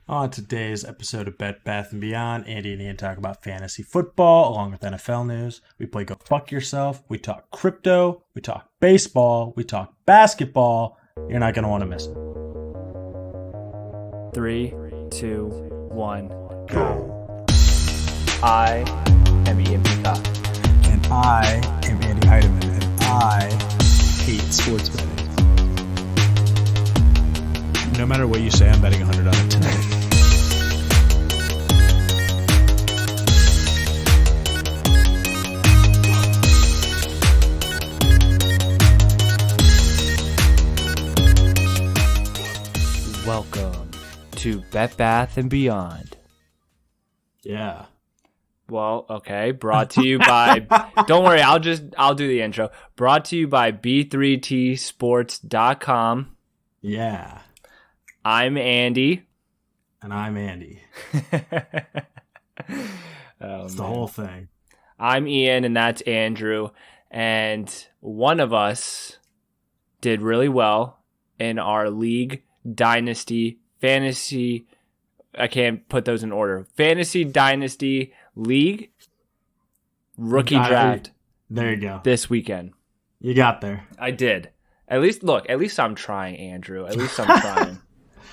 On today's episode of Bed Bath & Beyond, Andy and Ian talk about fantasy football along with NFL news. We play Go Fuck Yourself. We talk crypto. We talk baseball. We talk basketball. You're not going to want to miss it. 3, 2, 1, go. I am Ian Peacock. And I am Andy Heidemann. And I hate sports betting. No matter what you say, I'm betting 100 on it tonight. Welcome to Bed Bath & Beyond. Yeah. Well, okay, brought to you by, don't worry, I'll do the intro. Brought to you by B3TSports.com. Yeah. I'm Andy. And I'm Andy. It's the whole thing. I'm Ian, and that's Andrew. And one of us did really well in our league dynasty fantasy. I can't put those in order. Fantasy dynasty league rookie draft. There you go. This weekend. You got there. I did. At least I'm trying, Andrew. At least I'm trying.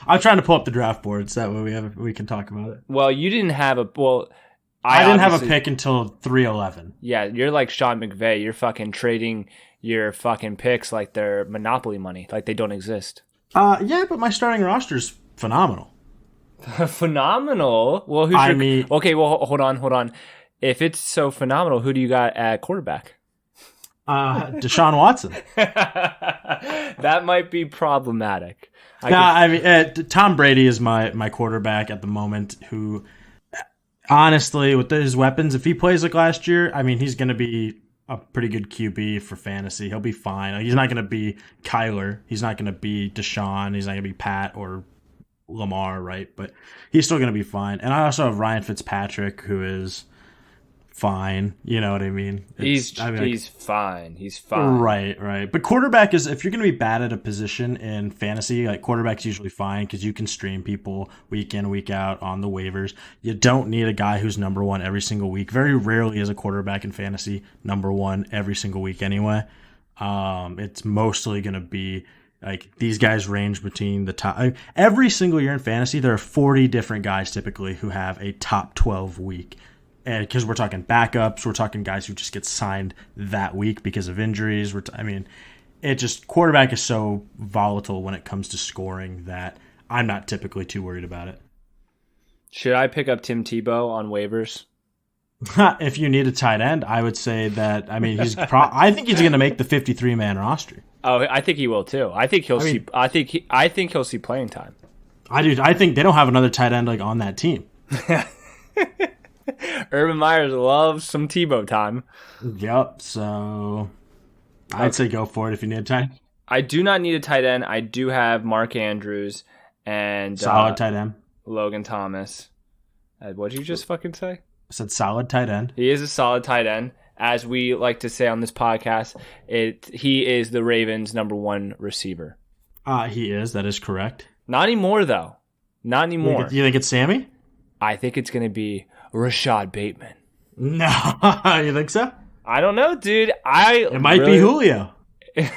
I'm trying to pull up the draft boards. That way we can talk about it. Well, you didn't have a I didn't have a pick until 3:11. Yeah, you're like Sean McVay. You're fucking trading your fucking picks like they're Monopoly money, like they don't exist. Yeah, but my starting roster's phenomenal. Phenomenal? Well, okay, well, hold on. If it's so phenomenal, who do you got at quarterback? Deshaun Watson. That might be problematic. Tom Brady is my quarterback at the moment, who honestly, with his weapons, if he plays like last year, I mean, he's going to be a pretty good QB for fantasy. He'll be fine. Like, he's not going to be Kyler. He's not going to be Deshaun. He's not going to be Pat or Lamar, right? But he's still going to be fine. And I also have Ryan Fitzpatrick, who is fine. You know what I mean? He's fine. He's fine. Right. But quarterback is, if you're going to be bad at a position in fantasy, like quarterback's usually fine because you can stream people week in, week out on the waivers. You don't need a guy who's number one every single week. Very rarely is a quarterback in fantasy number one every single week anyway. It's mostly going to be like these guys range between the top. Every single year in fantasy, there are 40 different guys typically who have a top 12 week. And because we're talking backups, we're talking guys who just get signed that week because of injuries. Quarterback is so volatile when it comes to scoring that I'm not typically too worried about it. Should I pick up Tim Tebow on waivers? If you need a tight end, I would say that. I mean, I think he's going to make the 53-man roster. Oh, I think he will too. I think he'll see. I think he'll see playing time. I do. I think they don't have another tight end like on that team. Urban Myers loves some Tebow time. Yep. So I'd say go for it if you need a tight end. I do not need a tight end. I do have Mark Andrews and solid tight end. Logan Thomas. What did you just fucking say? I said solid tight end. He is a solid tight end. As we like to say on this podcast, he is the Ravens' number one receiver. He is. That is correct. Not anymore, though. Not anymore. You think it's Sammy? I think it's going to be Rashad Bateman. No. You think so? I don't know, dude. It might be Julio. Did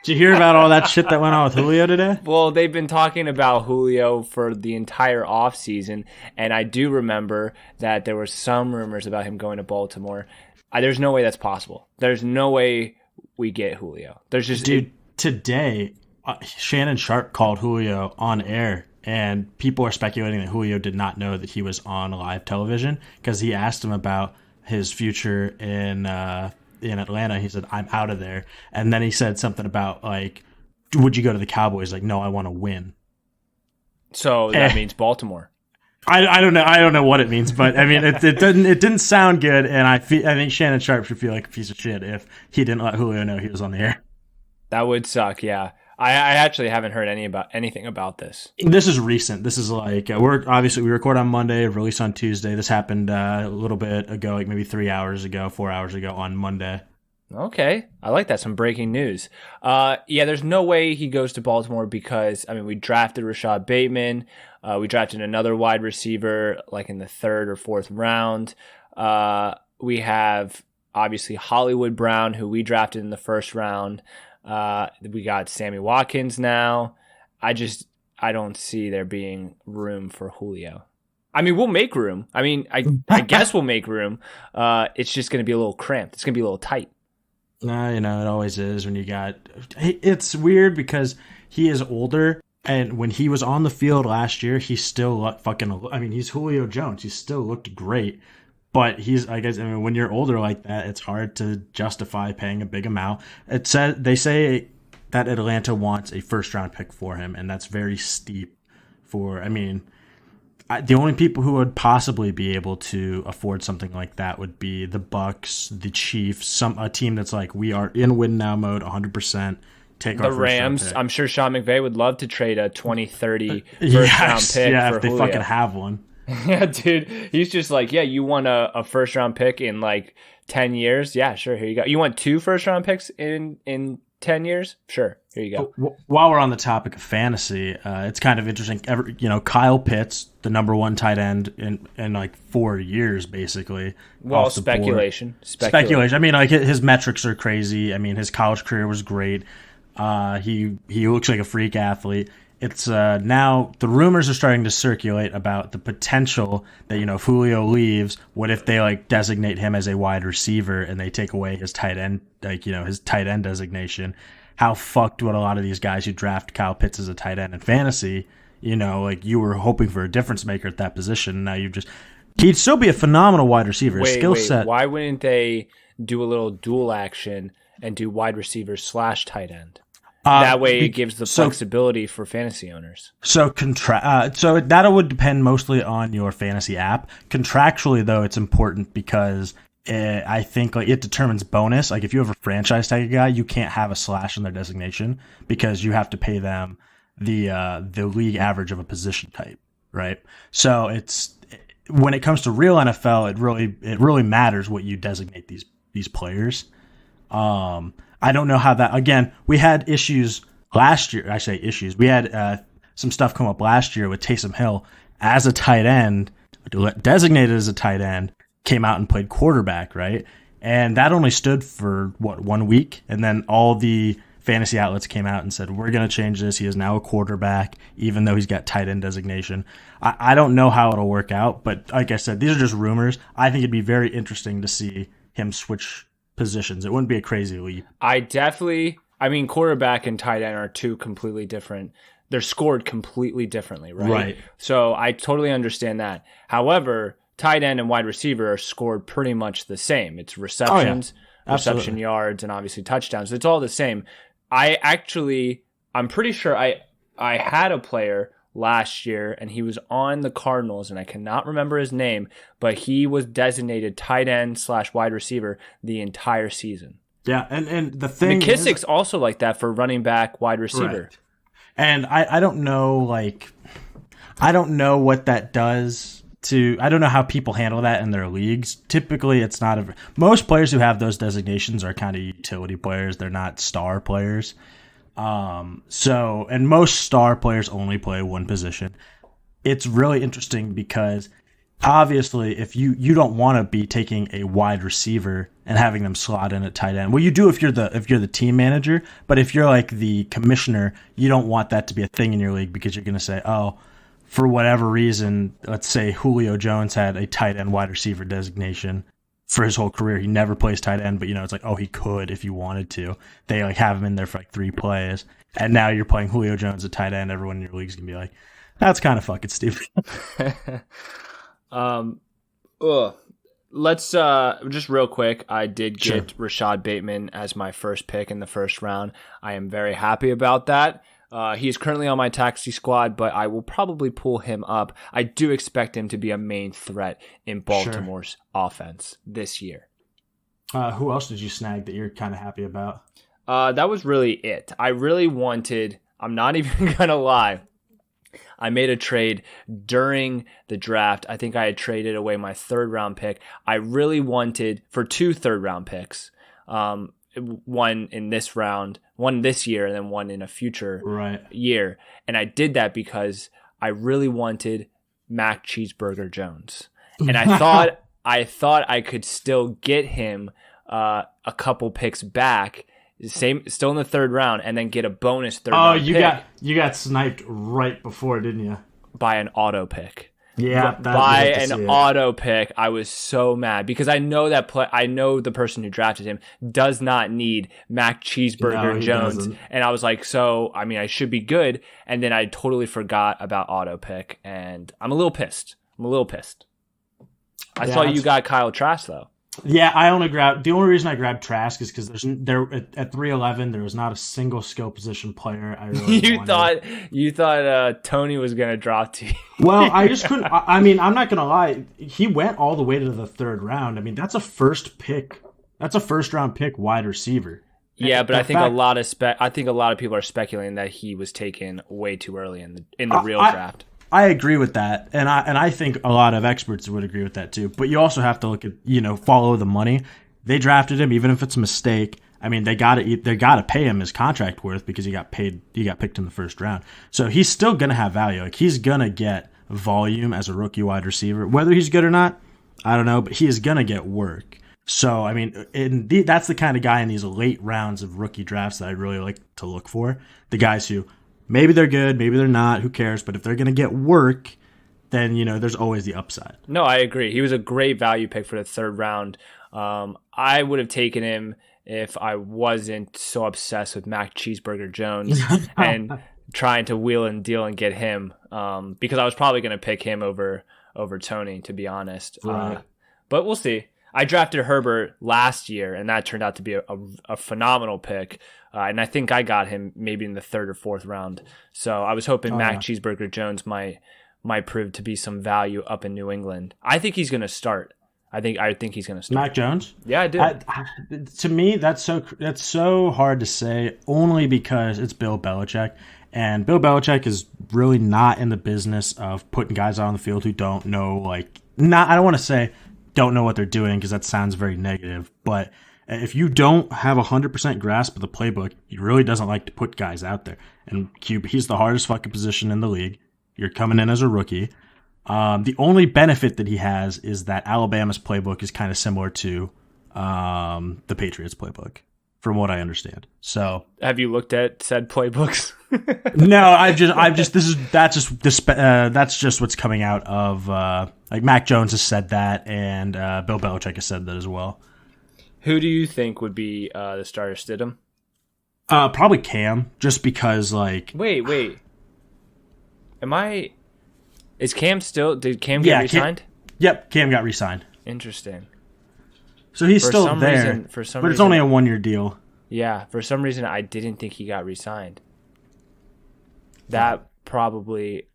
you hear about all that shit that went on with Julio today? Well, they've been talking about Julio for the entire offseason, and I do remember that there were some rumors about him going to Baltimore. There's no way that's possible. There's no way we get Julio. There's just... Dude, today, Shannon Sharp called Julio on air, and people are speculating that Julio did not know that he was on live television because he asked him about his future in Atlanta. He said, "I'm out of there." And then he said something about, like, would you go to the Cowboys? Like, no, I want to win. So that means Baltimore. I don't know. I don't know what it means, but I mean, it didn't sound good. And I think Shannon Sharp should feel like a piece of shit if he didn't let Julio know he was on the air. That would suck. Yeah. I actually haven't heard anything about this. This is recent. This is like we record on Monday, release on Tuesday. This happened a little bit ago, like maybe 4 hours ago on Monday. Okay, I like that. Some breaking news. Yeah, there's no way he goes to Baltimore because we drafted Rashad Bateman. We drafted another wide receiver like in the 3rd or 4th round. We have obviously Hollywood Brown, who we drafted in the 1st round. We got Sammy Watkins now. I don't see there being room for Julio. I mean, we'll make room. I mean, I guess we'll make room. It's just going to be a little cramped. It's going to be a little tight. No, it always is when you got. It's weird because he is older, and when he was on the field last year, he still he's Julio Jones. He still looked great, but when you're older like that, it's hard to justify paying a big amount. They say that Atlanta wants a 1st-round pick for him, and that's very steep. The only people who would possibly be able to afford something like that would be the Bucks, the Chiefs, a team that's like, we are in win now mode 100%. Take the our Rams. pick. I'm sure Sean McVay would love to trade a 2030 first-round pick for if they Julio. fucking have one. Yeah, dude. He's just like, yeah, you want a first-round pick in like 10 years? Yeah, sure, here you go. You want 2 first-round picks in 10 years? Sure, here you go. While we're on the topic of fantasy, it's kind of interesting. Kyle Pitts, the number 1 tight end in like 4 years, basically. Well, speculation. I mean, like his metrics are crazy. I mean, his college career was great. He looks like a freak athlete. It's now the rumors are starting to circulate about the potential that, if Julio leaves, what if they like designate him as a wide receiver and they take away his tight end, his tight end designation. How fucked would a lot of these guys who draft Kyle Pitts as a tight end in fantasy, you were hoping for a difference maker at that position. Now he'd still be a phenomenal wide receiver. His skill set. Why wouldn't they do a little dual action and do wide receiver / tight end? That way it gives the flexibility for fantasy owners. So that would depend mostly on your fantasy app. Contractually, though, it's important because I think it determines bonus. Like if you have a franchise tag guy, you can't have a slash in their designation because you have to pay them the league average of a position type, right? So when it comes to real NFL, it really matters what you designate these players. I don't know how that. Again, we had issues last year. I say issues. We had some stuff come up last year with Taysom Hill as a tight end, designated as a tight end, came out and played quarterback, right? And that only stood for 1 week, and then all the fantasy outlets came out and said, we're going to change this. He is now a quarterback, even though he's got tight end designation. I don't know how it'll work out, but like I said, these are just rumors. I think it'd be very interesting to see him switch positions. It wouldn't be a crazy leap. Quarterback and tight end are 2 completely different. They're scored completely differently, right? Right. So I totally understand that. However, tight end and wide receiver are scored pretty much the same. It's receptions, reception yards, and obviously touchdowns. It's all the same. I'm pretty sure I had a player last year, and he was on the Cardinals, and I cannot remember his name, but he was designated tight end / wide receiver the entire season. Yeah, and the thing McKissick's also like that for running back, wide receiver. Right. And I don't know, I don't know what that does to. I don't know how people handle that in their leagues. Typically, it's not most players who have those designations are kind of utility players. They're not star players. And most star players only play one position. It's really interesting because obviously if you don't want to be taking a wide receiver and having them slot in at tight end. Well, you do if you're the team manager, but if you're like the commissioner, you don't want that to be a thing in your league because you're going to say, oh, for whatever reason, let's say Julio Jones had a tight end wide receiver designation for his whole career. He never plays tight end, but it's like, oh, he could if you wanted to. They have him in there for 3 plays, and now you're playing Julio Jones at tight end. Everyone in your league's gonna be like, that's kind of fucking stupid. Let's just real quick. I did get Rashad Bateman as my first pick in the 1st round. I am very happy about that. He's currently on my taxi squad, but I will probably pull him up. I do expect him to be a main threat in Baltimore's offense this year. Who else did you snag that you're kind of happy about? That was really it. I really wanted, I'm not even going to lie, I made a trade during the draft. I think I had traded away my 3rd round pick. I really wanted for 2 3rd round picks. One in this round, one this year, and then one in a future year. And I did that because I really wanted Mac Cheeseburger Jones. And I thought I could still get him a couple picks back, still in the third round, and then get a bonus third round pick. You got sniped right before, didn't you? By an auto pick. Yeah, by an auto pick. I was so mad because I know I know the person who drafted him does not need Mac Cheeseburger Jones. Doesn't. And I was like, I should be good. And then I totally forgot about auto pick, and I'm a little pissed. I saw you got Kyle Trask though. Yeah, the only reason I grabbed Trask is because at 311 there was not a single skill position player I really wanted. You thought Tony was gonna drop to you. Well, I just couldn't. I mean, I'm not gonna lie. He went all the way to the third round. I mean, that's a first pick. That's a first round pick wide receiver. Yeah, but I think a lot of people are speculating that he was taken way too early in the real draft. I agree with that, and I think a lot of experts would agree with that too. But you also have to look at follow the money. They drafted him, even if it's a mistake. I mean, they got to pay him his contract worth because he got picked in the first round. So he's still gonna have value. Like he's gonna get volume as a rookie wide receiver, whether he's good or not. I don't know, but he is gonna get work. So I mean, that's the kind of guy in these late rounds of rookie drafts that I really like to look for. The guys who. Maybe they're good, maybe they're not, who cares? But if they're going to get work, then, there's always the upside. No, I agree. He was a great value pick for the third round. I would have taken him if I wasn't so obsessed with Mac Cheeseburger Jones and trying to wheel and deal and get him because I was probably going to pick him over Tony, to be honest. Right. But we'll see. I drafted Herbert last year, and that turned out to be a phenomenal pick. And I think I got him maybe in the third or fourth round. So I was hoping Mac Cheeseburger Jones might prove to be some value up in New England. I think he's going to start. I think he's going to start. Mac Jones? Yeah, I do. To me, that's so hard to say, only because it's Bill Belichick. And Bill Belichick is really not in the business of putting guys out on the field who don't know, I don't want to say don't know what they're doing because that sounds very negative, but if you don't have 100% grasp of the playbook, he really doesn't like to put guys out there. And he's the hardest fucking position in the league. You're coming in as a rookie. The only benefit that he has is that Alabama's playbook is kind of similar to the Patriots playbook, from what I understand. So, have you looked at said playbooks? No, that's just what's coming out of Mac Jones has said that, and Bill Belichick has said that as well. Who do you think would be the starter, Stidham? Probably Cam, just because Wait. Is Cam still? Did Cam get re-signed? Yep, Cam got re-signed. Interesting. So he's still there, but it's only a 1-year deal. Yeah, for some reason I didn't think he got re-signed. That probably.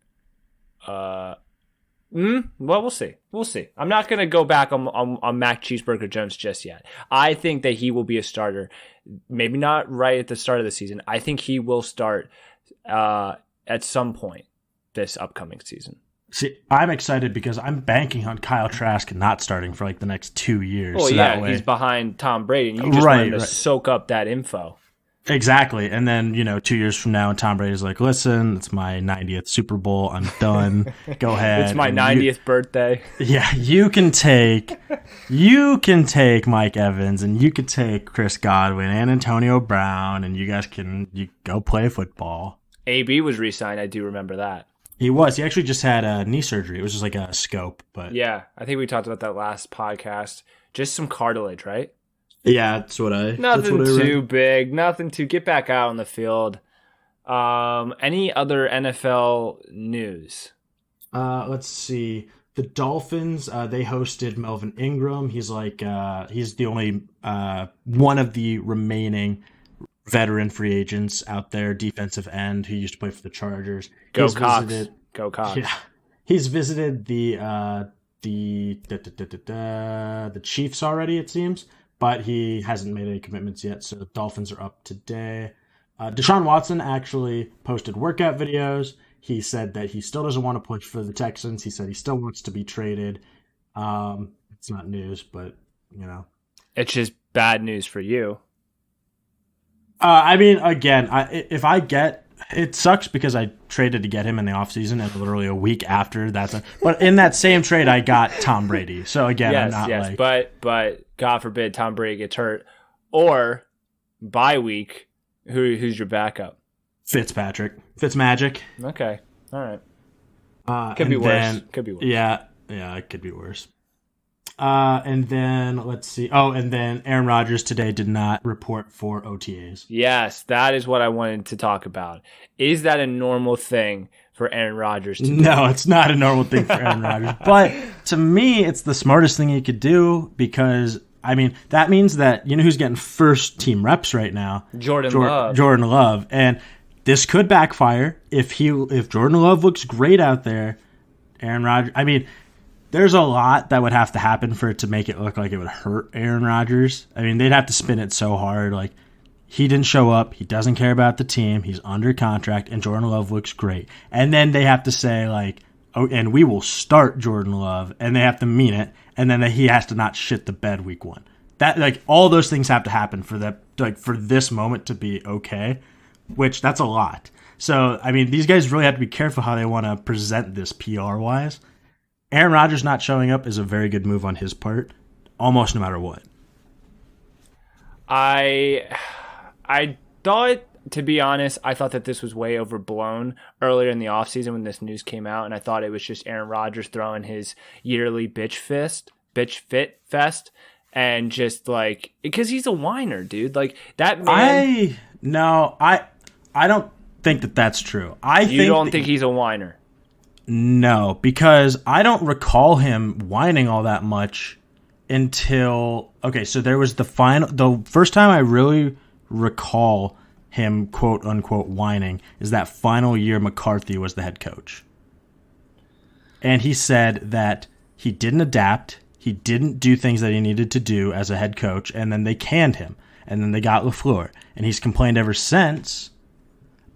Well, we'll see. I'm not going to go back on Mac Cheeseburger Jones just yet. I think that he will be a starter. Maybe not right at the start of the season. I think he will start at some point this upcoming season. See, I'm excited because I'm banking on Kyle Trask not starting for the next 2 years. Well, so yeah, that way... he's behind Tom Brady, and you just want him to soak up that info. Exactly. And then, 2 years from now, Tom Brady's like, listen, it's my 90th Super Bowl. I'm done. Go ahead. It's my 90th birthday. Yeah, you can take Mike Evans, and you could take Chris Godwin and Antonio Brown, and you guys you go play football. AB was re-signed. I do remember that. He was. He actually just had a knee surgery. It was just like a scope. But yeah, I think we talked about that last podcast. Just some cartilage, right? Yeah, that's what I. Nothing too big. Nothing to get back out on the field. Any other NFL news? Let's see. The Dolphins. They hosted Melvin Ingram. He's he's the only one of the remaining veteran free agents out there, defensive end who used to play for the Chargers. Go Cox. Yeah, he's visited the Chiefs already, it seems, but he hasn't made any commitments yet. So the Dolphins are up today. Deshaun Watson actually posted workout videos. He said that he still doesn't want to push for the Texans. He said he still wants to be traded. It's not news, but it's just bad news for you. I mean, again, if I get It sucks because I traded to get him in the offseason, and literally a week after but in that same trade, I got Tom Brady. So again, I'm not like. But God forbid Tom Brady gets hurt, or bye week, who's your backup? Fitzpatrick, Fitzmagic. Okay, all right. Could be worse. Yeah, it could be worse. And then let's see. Oh, and then Aaron Rodgers today did not report for OTAs. Yes, that is what I wanted to talk about. Is that a normal thing for Aaron Rodgers to do? No, it's not a normal thing for Aaron Rodgers. But to me, it's the smartest thing he could do because, I mean, that means that, you know who's getting first team reps right now? Jordan Love. And this could backfire if Jordan Love looks great out there. Aaron Rodgers, I mean, there's a lot that would have to happen for it to make it look like it would hurt Aaron Rodgers. I mean, they'd have to spin it so hard. Like, he didn't show up. He doesn't care about the team. He's under contract, and Jordan Love looks great. And then they have to say, like, oh, and we will start Jordan Love, and they have to mean it. And then he has to not shit the bed week 1. That, like, all those things have to happen for that, like, for this moment to be okay, which that's a lot. So, I mean, these guys really have to be careful how they want to present this PR-wise. Aaron Rodgers not showing up is a very good move on his part, almost no matter what. I thought, to be honest, I thought that this was way overblown earlier in the offseason when this news came out, and I thought it was just Aaron Rodgers throwing his yearly bitch fit fest, and just like, because he's a whiner, dude. Like, that man. I don't think that that's true. You don't think he's a whiner? No, because I don't recall him whining all that much until, okay, so there was the first time I really recall him quote unquote whining is that final year McCarthy was the head coach. And he said that he didn't adapt, he didn't do things that he needed to do as a head coach, and then they canned him, and then they got LaFleur, and he's complained ever since.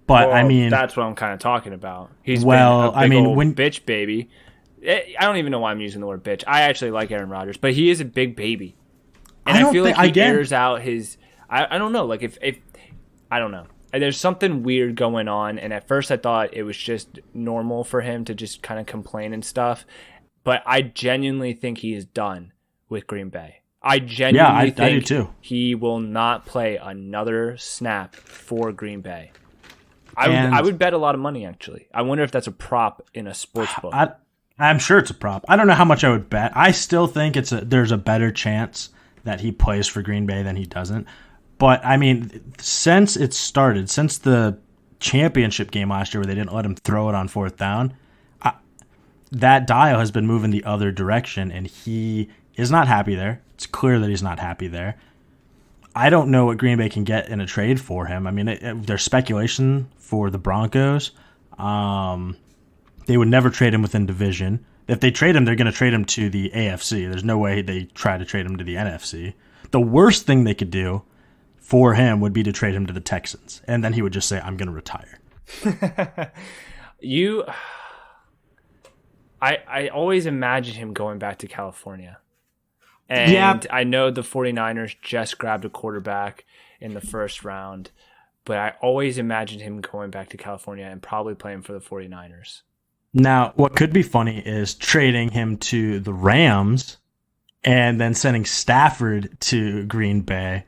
But well, I mean, that's what I'm kind of talking about. He's been a big old bitch baby. I don't even know why I'm using the word bitch. I actually like Aaron Rodgers, but he is a big baby, and I feel like he airs out his. I don't know, like if I don't know. There's something weird going on, and at first I thought it was just normal for him to just kind of complain and stuff, but I genuinely think he is done with Green Bay. I genuinely think I do too. He will not play another snap for Green Bay. I would bet a lot of money, actually. I wonder if that's a prop in a sports book. I'm sure it's a prop. I don't know how much I would bet. I still think there's a better chance that he plays for Green Bay than he doesn't. But, I mean, since it started, since the championship game last year where they didn't let him throw it on 4th down, that dial has been moving the other direction, and he is not happy there. It's clear that he's not happy there. I don't know what Green Bay can get in a trade for him. I mean, there's speculation for the Broncos. They would never trade him within division. If they trade him, they're going to trade him to the AFC. There's no way they try to trade him to the NFC. The worst thing they could do for him would be to trade him to the Texans. And then he would just say, I'm going to retire. I always imagine him going back to California. And yeah. I know the 49ers just grabbed a quarterback in the first round, but I always imagined him going back to California and probably playing for the 49ers. Now, what could be funny is trading him to the Rams and then sending Stafford to Green Bay.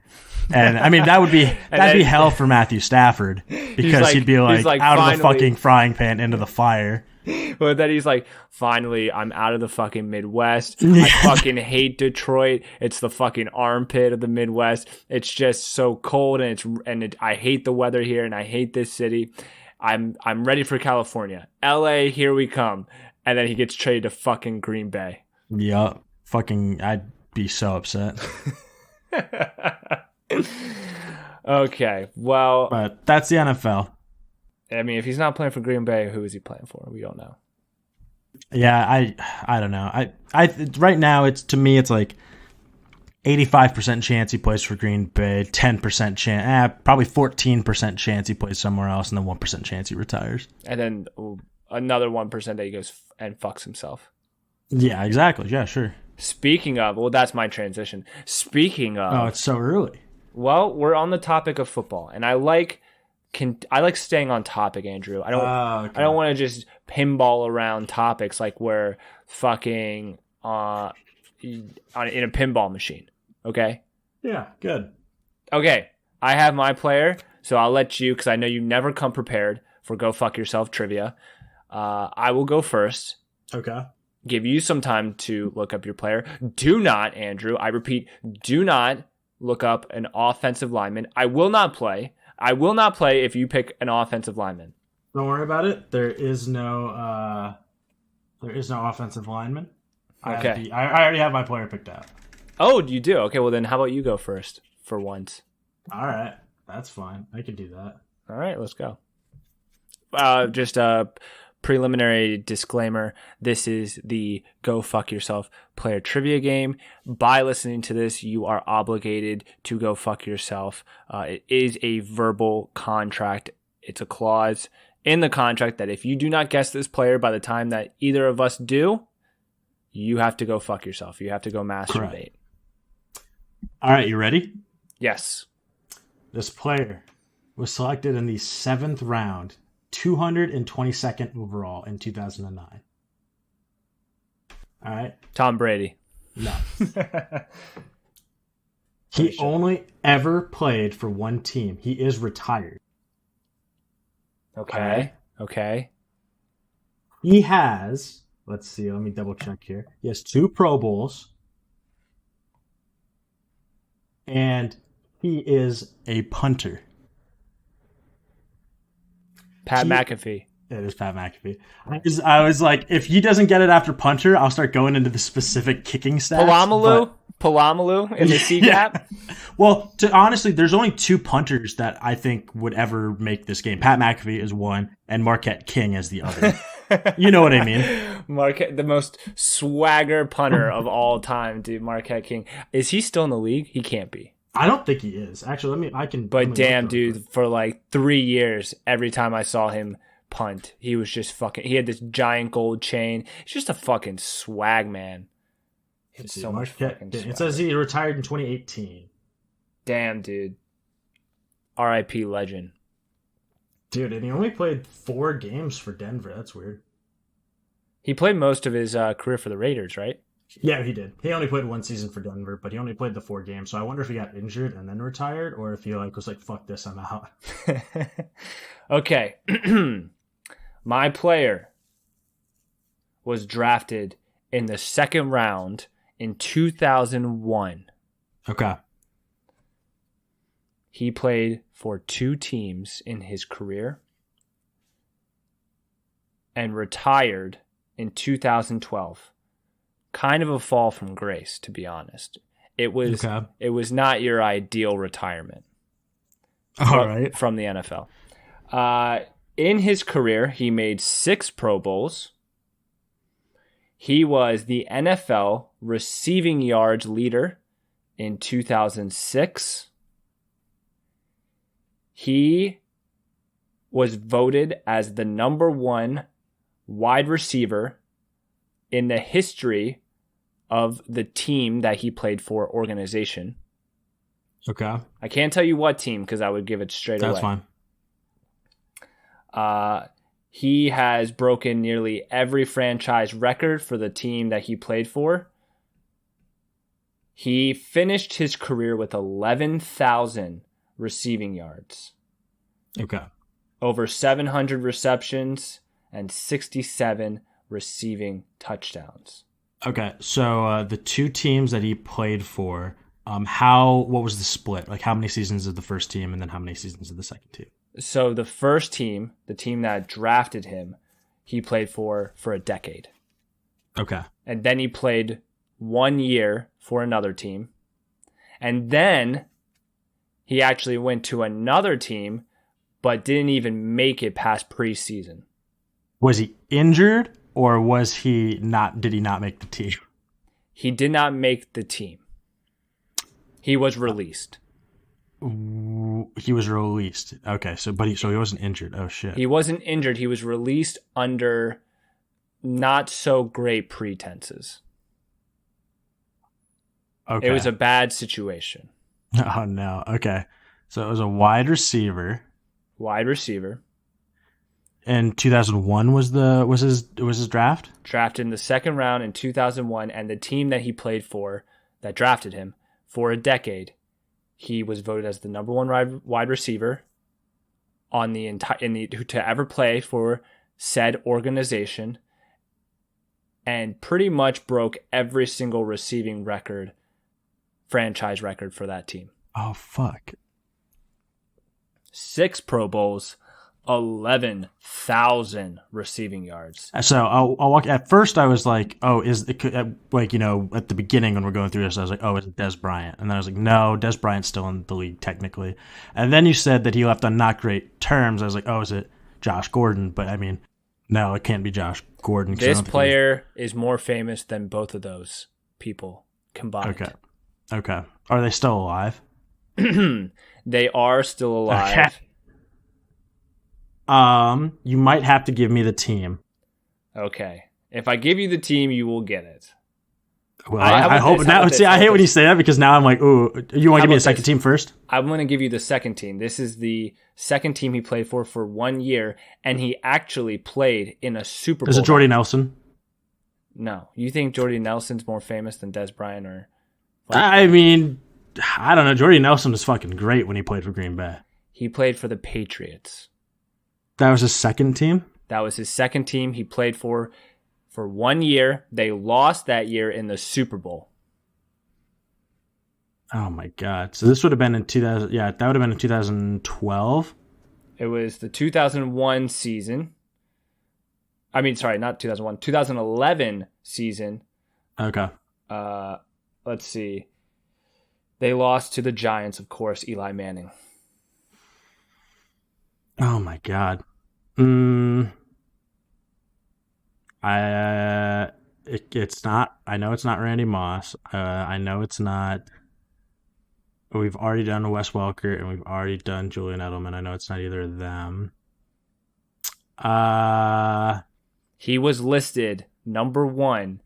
And I mean, that'd be hell for Matthew Stafford because he'd be like out of the fucking frying pan into the fire. But then he's like, finally, I'm out of the fucking Midwest. I fucking hate Detroit. It's the fucking armpit of the Midwest. It's just so cold, and I hate the weather here, and I hate this city. I'm ready for California. LA, here we come. And then he gets traded to fucking Green Bay. Yup. Fucking, I'd be so upset. Okay, well. But that's the NFL. I mean, if he's not playing for Green Bay, who is he playing for? We don't know. Yeah, I don't know. I right now to me it's like 85% chance he plays for Green Bay, 10% chance, probably 14% chance he plays somewhere else, and then 1% chance he retires. And then another 1% that he goes and fucks himself. Yeah, exactly. Yeah, sure. Speaking of, well, that's my transition. Speaking of, oh, it's so early. Well, we're on the topic of football, and I like I like staying on topic, Andrew. I don't Okay. I don't want to just pinball around topics like we're fucking in a pinball machine. Okay? Yeah, good. Okay. I have my player, so I'll let you, because I know you never come prepared for Go Fuck Yourself trivia. I will go first. Okay. Give you some time to look up your player. Do not, Andrew, I repeat, do not look up an offensive lineman. I will not play if you pick an offensive lineman. Don't worry about it. There is no offensive lineman. Okay. I already have my player picked out. Oh, you do? Okay, well then how about you go first for once? All right. That's fine. I can do that. All right, let's go. Just a preliminary disclaimer. This is the Go Fuck Yourself player trivia game. By listening to this, you are obligated to go fuck yourself. It is a verbal contract. It's a clause in the contract that if you do not guess this player by the time that either of us do, you have to go fuck yourself. You have to go masturbate. Correct. All right, you ready? Yes. This player was selected in the 7th round, 222nd overall in 2009. All right. Tom Brady. No. He only ever played for one team. He is retired. Okay. Right. Okay. He has, let's see, let me double check here. He has 2 Pro Bowls. And he is a punter. Pat McAfee. It is Pat McAfee. I was like, if he doesn't get it after punter, I'll start going into the specific kicking stats. Polamalu in the C gap. Well, honestly, there's only 2 punters that I think would ever make this game. Pat McAfee is one, and Marquette King is the other. You know what I mean? Marquette, the most swagger punter of all time, dude. Marquette King. Is he still in the league? He can't be. I don't think he is. Actually, But damn, dude, for like 3 years, every time I saw him punt, he was just fucking. He had this giant gold chain. He's just a fucking swag man. It says he retired in 2018. Damn, dude. R.I.P. legend. Dude, and he only played 4 games for Denver. That's weird. He played most of his career for the Raiders, right? Yeah, he did. He only played 1 season for Denver, but he only played the 4 games. So I wonder if he got injured and then retired, or if he was like, "Fuck this, I'm out." Okay, my player was drafted in the 2nd round in 2001. Okay. He played for 2 teams in his career and retired in 2012. Kind of a fall from grace, to be honest. It was not your ideal retirement. All right. From the NFL. In his career, he made 6 Pro Bowls. He was the NFL receiving yards leader in 2006. He was voted as the number 1 wide receiver in the history of the team that he played for organization. Okay. I can't tell you what team because I would give it straight away. That's fine. He has broken nearly every franchise record for the team that he played for. He finished his career with 11,000 receiving yards. Okay. Over 700 receptions and 67 receiving touchdowns. Okay, so the 2 teams that he played for, what was the split? Like how many seasons of the first team and then how many seasons of the second team? So the first team, the team that drafted him, he played for a decade. Okay. And then he played 1 year for another team. And then he actually went to another team, but didn't even make it past preseason. Was he injured or was he not? Did he not make the team? He did not make the team. He was released. He was released. Okay, so he wasn't injured. Oh shit. He wasn't injured. He was released under not so great pretenses. Okay. It was a bad situation. Oh no. Okay. So it was a wide receiver wide receiver. And 2001 was his draft. Drafted in the second round in 2001, and the team that he played for, that drafted him for a decade, he was voted as the number one wide receiver on the to ever play for said organization, and pretty much broke every single receiving record, franchise record for that team. Oh fuck! 6 Pro Bowls. 11,000 receiving yards. So I'll walk. At first, I was like, "Oh, is it like at the beginning when we're going through this?" I was like, "Oh, is it Des Bryant?" And then I was like, "No, Des Bryant's still in the league technically." And then you said that he left on not great terms. I was like, "Oh, is it Josh Gordon?" But I mean, no, it can't be Josh Gordon. This player is more famous than both of those people combined. Okay. Are they still alive? They are still alive. Okay. You might have to give me the team. Okay. If I give you the team, you will get it. Well, I hope now. See, I hate when you say that because now I'm like, ooh, you want to give me a second team first? I'm going to give you the second team. This is the second team he played for 1 year, and he actually played in a Super Bowl. Is it Jordy Nelson? No. You think Jordy Nelson's more famous than Des Bryant? Or? I mean, I don't know. Jordy Nelson was fucking great when he played for Green Bay. He played for the Patriots. That was his second team? That was his second team he played for 1 year. They lost that year in the Super Bowl. Oh, my God. So this would have been in 2000. Yeah, that would have been in 2012. It was the 2001 season. I mean, sorry, not 2001. 2011 season. Okay. Let's see. They lost to the Giants, of course, Eli Manning. Oh my God. It's not. I know it's not Randy Moss. I know it's not. We've already done Wes Welker and we've already done Julian Edelman. I know it's not either of them. He was listed number 1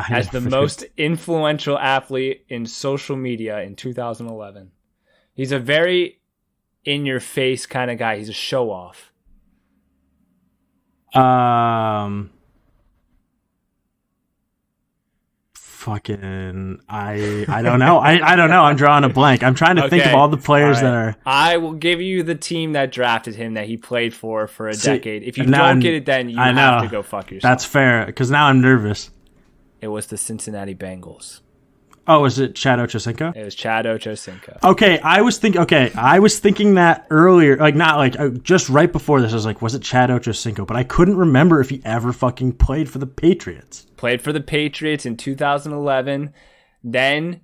as the most influential athlete in social media in 2011. He's a very in-your-face kind of guy. He's a show-off. Fucking, I don't know. I don't know. I'm drawing a blank. I'm trying to think of all the players that are. I will give you the team that drafted him that he played for a decade. If you don't get it, then you have to go fuck yourself. That's fair, because now I'm nervous. It was the Cincinnati Bengals. Oh, is it Chad Ochocinco? It was Chad Ochocinco. Okay, I was thinking that earlier, like not like just right before this. I was like, was it Chad Ochocinco? But I couldn't remember if he ever fucking played for the Patriots. Played for the Patriots in 2011, then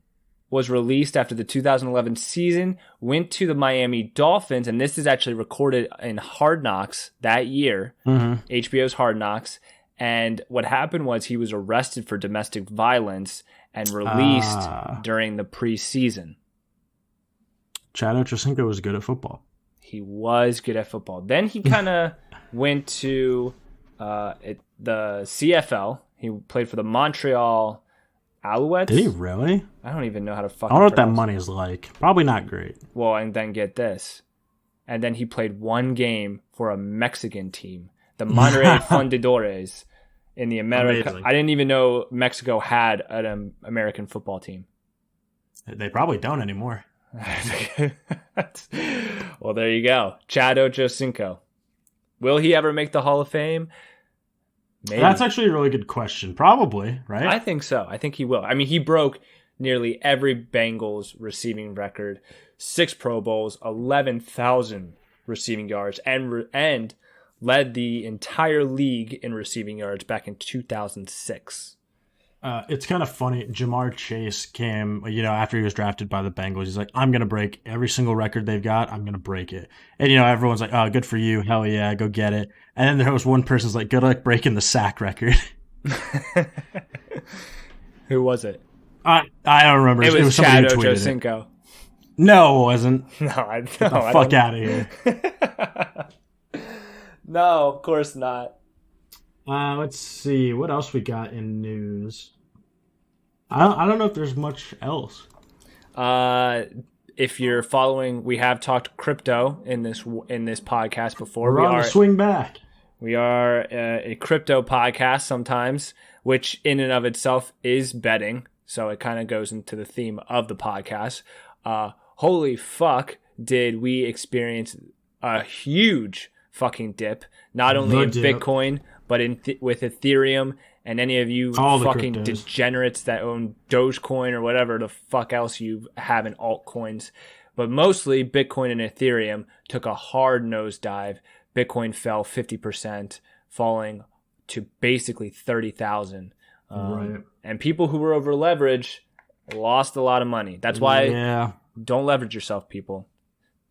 was released after the 2011 season, went to the Miami Dolphins, and this is actually recorded in Hard Knocks that year, HBO's Hard Knocks. And what happened was he was arrested for domestic violence and released during the preseason. Chad Ochocinco was good at football. He was good at football. Then he kind of went to the CFL. He played for the Montreal Alouettes. Did he really? I don't even know how to fucking I don't know what that money is like. Probably not great. Well, and then get this. And then he played 1 game for a Mexican team, the Monterrey Fundidores. In the America, amazing. I didn't even know Mexico had an American football team. They probably don't anymore. Well, there you go. Chad Ochocinco. Will he ever make the Hall of Fame? Maybe. That's actually a really good question. Probably, right? I think so. I think he will. I mean, he broke nearly every Bengals receiving record, 6 Pro Bowls, 11,000 receiving yards, and led the entire league in receiving yards back in 2006. It's kind of funny. Jamar Chase came, after he was drafted by the Bengals. He's like, I'm going to break every single record they've got. I'm going to break it. And, everyone's like, oh, good for you. Hell yeah, go get it. And then there was one person's like, good luck breaking the sack record. Who was it? I don't remember. It was Chad Ochocinco. No, it wasn't. Get the fuck out of here. No, of course not. Let's see. What else we got in news? I don't know if there's much else. if you're following, we have talked crypto in this podcast before. We're on the swing back. We are a crypto podcast sometimes, which in and of itself is betting. So it kind of goes into the theme of the podcast. Holy fuck, did we experience a huge fucking dip, not only in Bitcoin, but with Ethereum and any of you fucking degenerates that own Dogecoin or whatever the fuck else you have in altcoins. But mostly Bitcoin and Ethereum took a hard nosedive. Bitcoin fell 50%, falling to basically 30,000. Right. And people who were over leveraged lost a lot of money. That's why don't leverage yourself, people.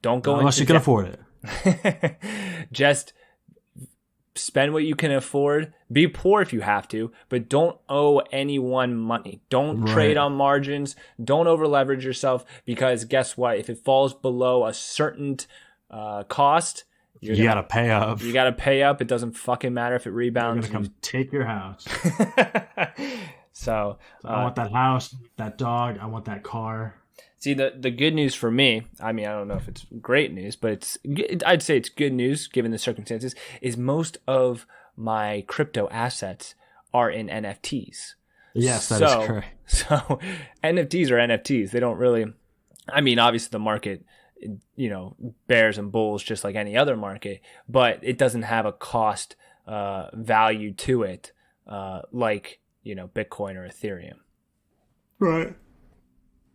Don't go unless you can afford it. Just spend what you can afford. Be poor if you have to, but don't owe anyone money. Don't trade on margins. Don't over leverage yourself, because guess what? If it falls below a certain cost, you gotta pay up. You gotta pay up. It doesn't fucking matter if it rebounds. You're gonna come take your house. So I want that house, that dog. I want that car. See, the good news for me, I mean, I don't know if it's great news, but I'd say it's good news given the circumstances, is most of my crypto assets are in NFTs. Yes, that is correct. So NFTs are NFTs. They don't really, I mean, obviously the market, bears and bulls just like any other market, but it doesn't have a cost value to it like, Bitcoin or Ethereum. Right.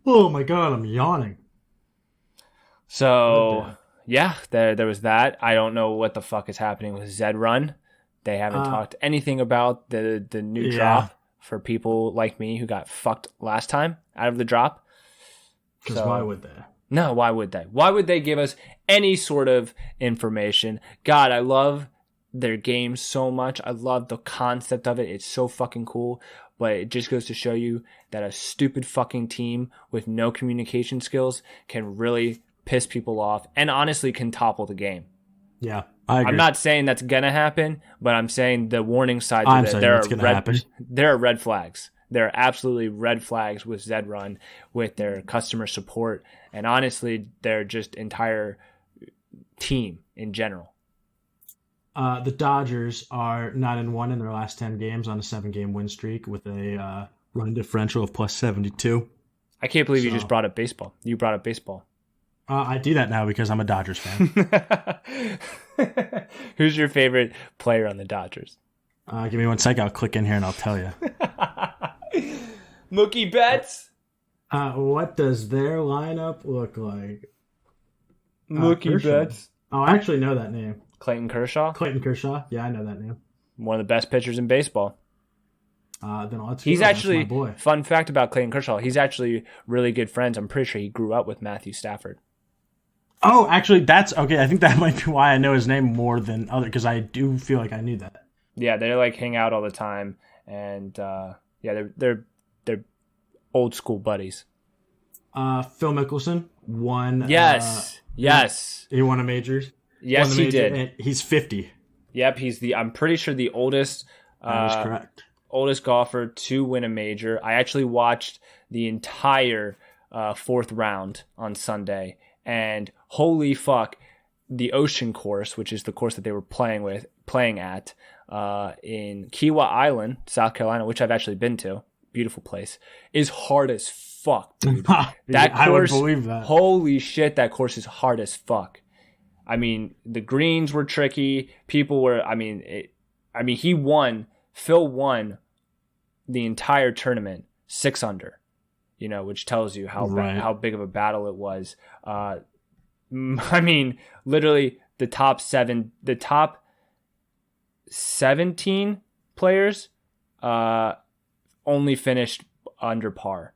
Oh my God, I'm yawning. So, yeah, there was that. I don't know what the fuck is happening with Zed Run. They haven't talked anything about the new drop for people like me who got fucked last time out of the drop. Because why would they? No, why would they? Why would they give us any sort of information? God, I love their game so much. I love the concept of it. It's so fucking cool. But it just goes to show you that a stupid fucking team with no communication skills can really piss people off and honestly can topple the game. Yeah, I agree. I'm not saying that's going to happen, but I'm saying the warning signs are that there are red flags. There are absolutely red flags with Zed Run, with their customer support, and honestly, their just entire team in general. The Dodgers are 9-1 in their last 10 games on a 7-game win streak with a run differential of plus 72. I can't believe you just brought up baseball. You brought up baseball. I do that now because I'm a Dodgers fan. Who's your favorite player on the Dodgers? Give me 1 second. I'll click in here and I'll tell you. Mookie Betts? What does their lineup look like? Mookie Betts. Oh, I actually know that name. Clayton Kershaw? Clayton Kershaw. Yeah, I know that name. One of the best pitchers in baseball. Then let's he's go. actually, That's my boy. Fun fact about Clayton Kershaw, he's actually really good friends. I'm pretty sure he grew up with Matthew Stafford. Oh, actually, that's okay. I think that might be why I know his name more than other, because I do feel like I knew that. Yeah, they hang out all the time, and they're old school buddies. Phil Mickelson won. Yes. He won a majors. Yes, he did. And he's 50. Yep, I'm pretty sure the oldest. That is correct. Oldest golfer to win a major. I actually watched the entire fourth round on Sunday, and holy fuck, the Ocean Course, which is the course that they were playing at in Kiawah Island, South Carolina, which I've actually been to. Beautiful place. Is hard as fuck, dude. That course, I would believe that. Holy shit, that course is hard as fuck. I mean, the greens were tricky. People were. He won. Phil won the entire tournament 6 under. Which tells you how big of a battle it was. Literally the top 17 players only finished under par.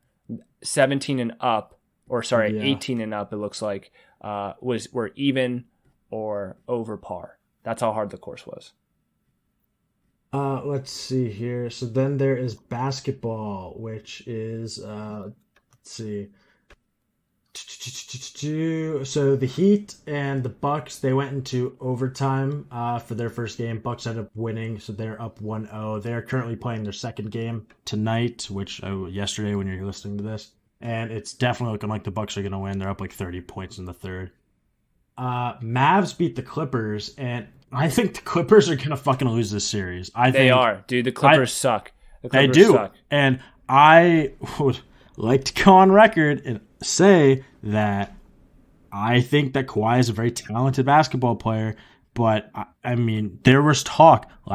17 and up, 18 and up, it looks like, were even or over par. That's how hard the course was. Let's see here. So then there is basketball, which is let's see. So the Heat and the Bucks, they went into overtime for their first game. Bucks ended up winning, so they're up 1-0. They're currently playing their second game tonight, which yesterday when you're listening to this. and it's definitely looking like the Bucks are going to win. They're up like 30 points in the third. Mavs beat the Clippers, and I think the Clippers are going to fucking lose this series. They are. Dude, the Clippers suck. The Clippers they do. suck. And I would like to go on record and say that I think that Kawhi is a very talented basketball player, but I mean, there was talk the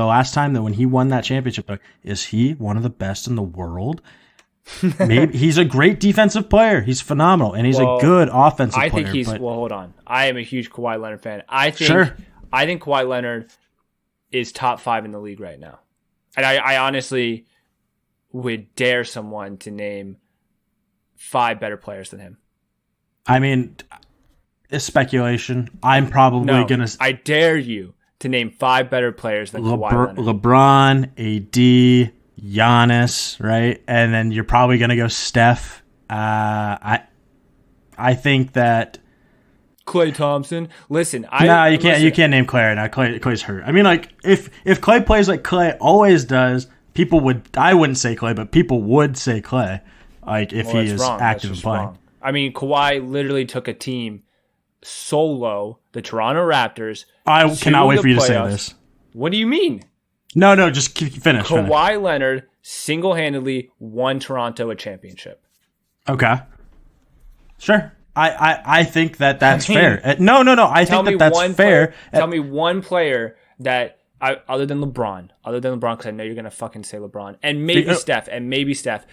last time that when he won that championship, like, is he one of the best in the world? Maybe he's a great defensive player. He's phenomenal, and he's a good offensive player. I think he's hold on. I am a huge Kawhi Leonard fan. I think Kawhi Leonard is top 5 in the league right now. And I honestly would dare someone to name 5 better players than him. I mean, it's speculation. I'm probably going to... I dare you to name 5 better players than Kawhi Leonard. LeBron, AD, Giannis, right? And then you're probably going to go Steph. I think that... Klay Thompson. Listen, you can't name Klay right now. Klay's hurt. I mean, like, if Klay plays like Klay always does, I wouldn't say Klay, but people would say Klay, like, if he is active and playing. Wrong. I mean, Kawhi literally took a team solo, the Toronto Raptors. I cannot wait for you to say this. What do you mean? No, just finish. Kawhi Leonard single-handedly won Toronto a championship. Okay. Sure. I think that's fair. No. I think that's fair. Tell me one player that, other than LeBron, because I know you're going to fucking say LeBron, and maybe Steph,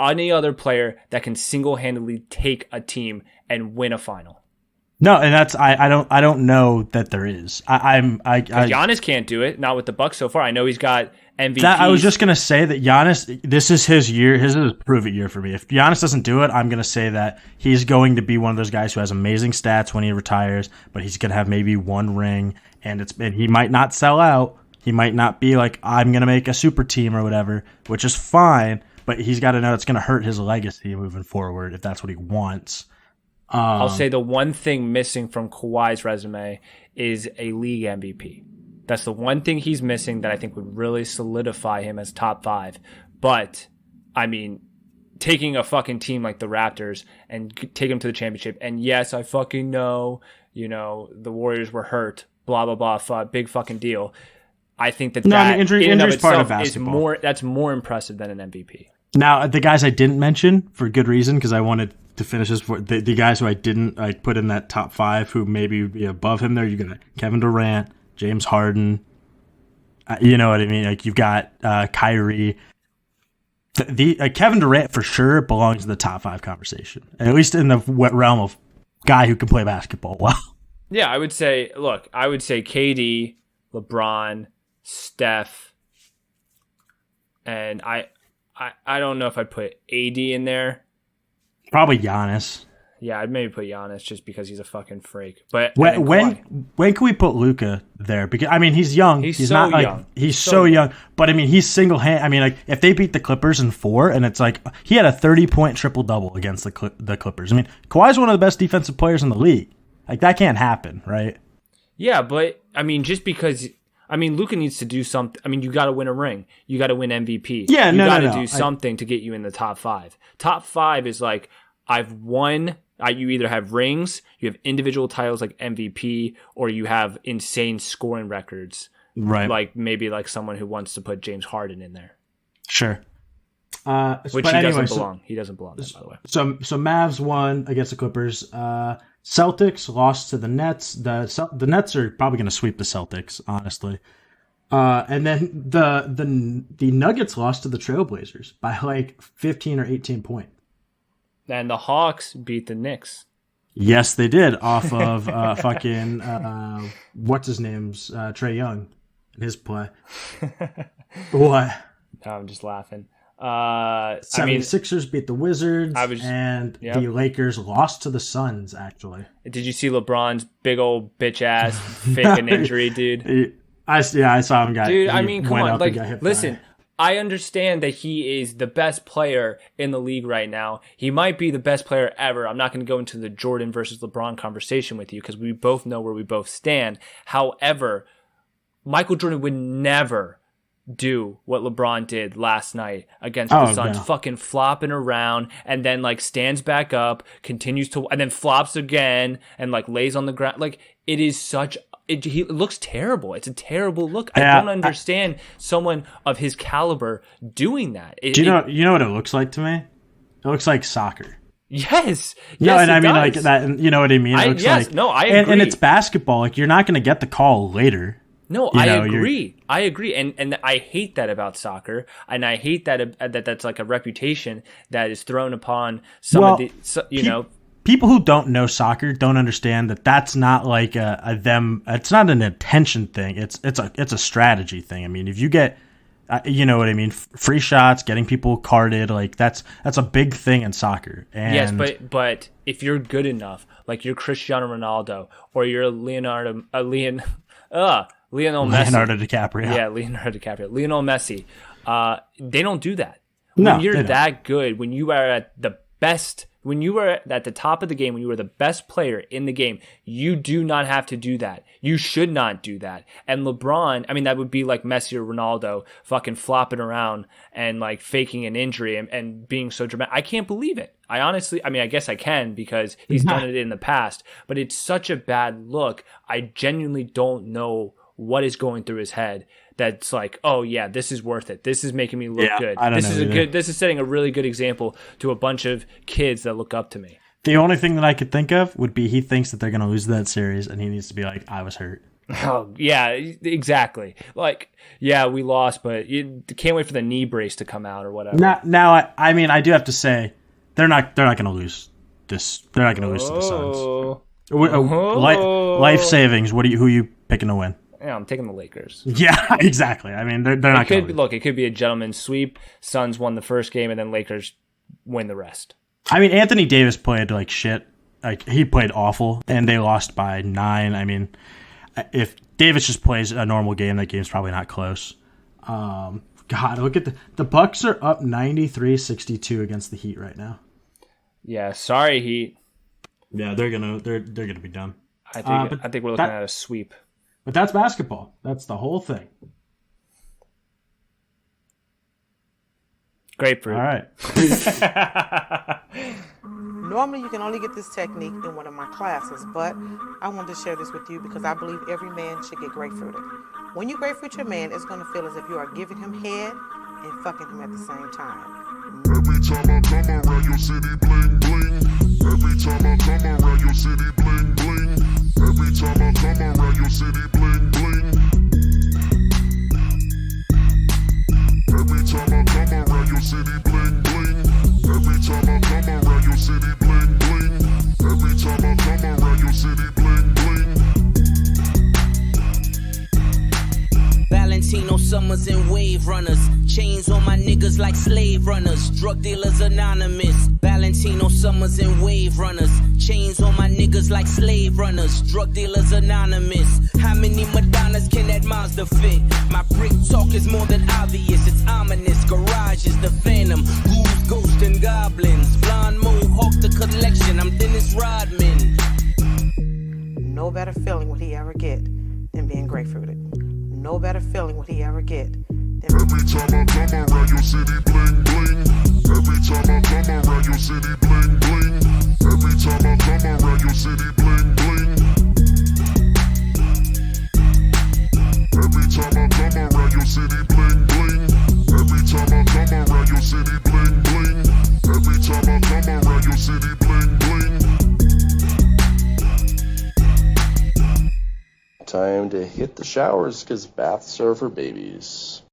any other player that can single-handedly take a team and win a final. No, and that's I don't know that there is. Giannis can't do it. Not with the Bucks so far. I know he's got MVP. I was just gonna say that Giannis. This is his year. His is a prove it year for me. If Giannis doesn't do it, I'm gonna say that he's going to be one of those guys who has amazing stats when he retires, but he's gonna have maybe one ring, and he might not sell out. He might not be like, I'm gonna make a super team or whatever, which is fine. But he's got to know it's gonna hurt his legacy moving forward if that's what he wants. I'll say the one thing missing from Kawhi's resume is a league MVP. That's the one thing he's missing that I think would really solidify him as top 5. But, I mean, taking a fucking team like the Raptors and take them to the championship, and yes, I fucking know, the Warriors were hurt, blah, blah, blah, big fucking deal. I think that injury is part of basketball. That's more impressive than an MVP. Now, the guys I didn't mention, for good reason, because I wanted to finish this, for the guys who I didn't put in that top 5 who maybe be above him there, you got Kevin Durant, James Harden, you know what I mean? Like, you've got Kyrie. Kevin Durant for sure belongs in the top 5 conversation, at least in the realm of guy who can play basketball well. Yeah, I would say KD, LeBron, Steph, and I don't know if I'd put AD in there. Probably Giannis. Yeah, I'd maybe put Giannis just because he's a fucking freak. But when can we put Luka there? Because I mean, he's young. He's not young. He's so young. But I mean, he's single-handed. I mean, like, if they beat the Clippers in 4, and it's like he had a 30-point triple-double against the Clippers. I mean, Kawhi's one of the best defensive players in the league. Like, that can't happen, right? Yeah, but I mean, just because. I mean, Luka needs to do something. I mean, you got to win a ring. You got to win MVP. Yeah, you got to do something to get you in the top 5. Top 5 is like, I've won. You either have rings, you have individual titles like MVP, or you have insane scoring records. Right. Like maybe like someone who wants to put James Harden in there. Sure. Which doesn't belong. He doesn't belong there, by the way. So Mavs won against the Clippers. Celtics lost to the Nets. The Nets are probably going to sweep the Celtics, honestly. And then the Nuggets lost to the Trailblazers by like 15 or 18 points. And the Hawks beat the Knicks. Yes, they did, off of fucking what's his name's Trae Young and his play. What? No, I'm just laughing. 76ers beat the Wizards, the Lakers lost to the Suns, actually. Did you see LeBron's big old bitch ass faking injury, dude? I saw him. Dude, I mean, come on. Like, listen, I understand that he is the best player in the league right now. He might be the best player ever. I'm not going to go into the Jordan versus LeBron conversation with you because we both know where we both stand. However, Michael Jordan would never do what LeBron did last night against the Suns, fucking flopping around and then like stands back up, continues to, and then flops again and like lays on the ground. Like it is such, it looks terrible. It's a terrible look. I don't understand someone of his caliber doing that. Do you know what it looks like to me? It looks like soccer. Yes. No, and I mean like that. You know what I mean? It looks like, I agree. And it's basketball. Like you're not going to get the call later. No, I agree. I agree, and I hate that about soccer, and I hate that that's like a reputation that is thrown upon some of the, people who don't know soccer don't understand that that's not like a them. It's not an attention thing. It's a strategy thing. I mean, if you get, you know what I mean, free shots, getting people carded, like that's a big thing in soccer. And yes, but if you're good enough, like you're Cristiano Ronaldo or you're Leonardo Messi. Leonardo DiCaprio. Yeah, Leonardo DiCaprio. Lionel Messi. They don't do that. No, when you're that good, when you are at the best, when you are at the top of the game, when you are the best player in the game, you do not have to do that. You should not do that. And LeBron, I mean, that would be like Messi or Ronaldo fucking flopping around and like faking an injury and being so dramatic. I can't believe it. I guess I can because he's done it in the past, but it's such a bad look. I genuinely don't know what is going through his head that's like, oh yeah, this is worth it. This is making me look good. This is setting a really good example to a bunch of kids that look up to me. The only thing that I could think of would be he thinks that they're going to lose that series and he needs to be like, I was hurt. Oh, yeah, exactly. Like, yeah, we lost, but you can't wait for the knee brace to come out or whatever. Now, I mean, I do have to say they're not going to lose this. They're not going to lose to the Suns. Life savings. Who are you picking to win? Yeah, I'm taking the Lakers. Yeah, exactly. I mean, they're not going to look. It could be a gentleman's sweep. Suns won the first game, and then Lakers win the rest. I mean, Anthony Davis played like shit. Like he played awful, and they lost by 9. I mean, if Davis just plays a normal game, that game's probably not close. God, look at the Bucks are up 93-62 against the Heat right now. Yeah, sorry, Heat. Yeah, they're gonna be done. I think we're looking at a sweep. But that's basketball. That's the whole thing. Grapefruit. All right. Normally, you can only get this technique in one of my classes, but I wanted to share this with you because I believe every man should get grapefruited. When you grapefruit your man, it's going to feel as if you are giving him head and fucking him at the same time. Every time I come around your city, bling, bling. Every time I come around your city, bling, bling. Every time I come around your city, bling, bling. Every time I come around your city, bling, bling. Every time I come around your city, bling, bling. Every time I come around your city, bling, bling. Valentino Summers and Wave Runners. Chains on my niggas like slave runners. Drug dealers anonymous. Valentino Summers and Wave Runners. Chains on my niggas like slave runners. Drug dealers anonymous. How many Madonnas can that Mazda fit? My brick talk is more than obvious. It's ominous. Garage is the phantom. Ghouls, ghosts, and goblins. Blonde mohawk the collection. I'm Dennis Rodman. No better feeling would he ever get than being grapefruited. No better feeling would he ever get than every time I come around your city, bling, bling. Every time I come around your city, bling, bling. Every time I come around your city, bling, bling. Every time I come around your city, bling, bling. Every time I come around your city, bling, bling. Every time I come around your city, bling, bling. Time to hit the showers because baths are for babies.